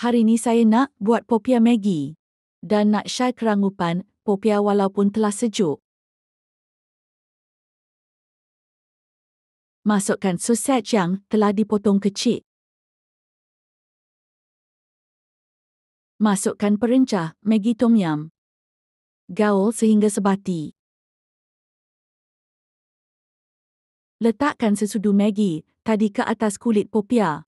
Hari ni saya nak buat popiah Maggi dan nak share kerangupan popiah walaupun telah sejuk. Masukkan sausage yang telah dipotong kecil. Masukkan perencah Maggi Tom Yum. Gaul sehingga sebati. Letakkan sesudu Maggi tadi ke atas kulit popiah.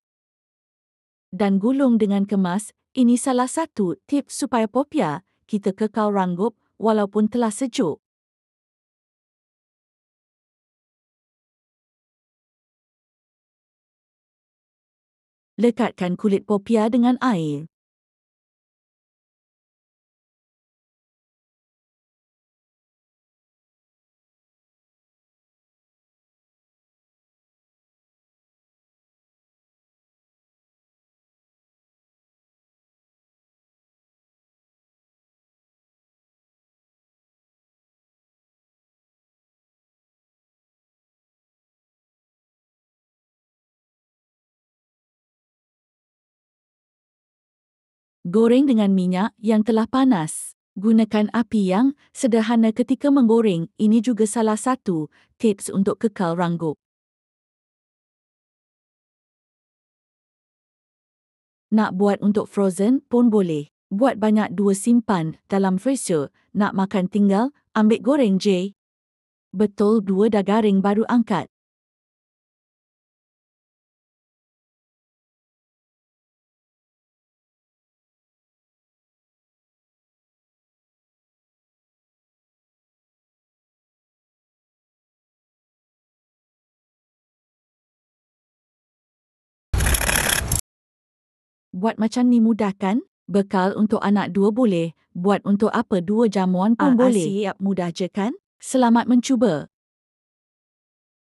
Dan gulung dengan kemas. Ini salah satu tips supaya popiah kita kekal ranggup walaupun telah sejuk. Lekatkan kulit popiah dengan air. Goreng dengan minyak yang telah panas. Gunakan api yang sederhana ketika menggoreng. Ini juga salah satu tips untuk kekal ranggup. Nak buat untuk frozen pun boleh. Buat banyak 2 simpan dalam freezer. Nak makan tinggal, ambil goreng je. Betul 2 dah garing baru angkat. Buat macam ni mudah kan? Bekal untuk anak 2 boleh. Buat untuk apa 2 jamuan pun boleh. Siap, mudah je kan? Selamat mencuba.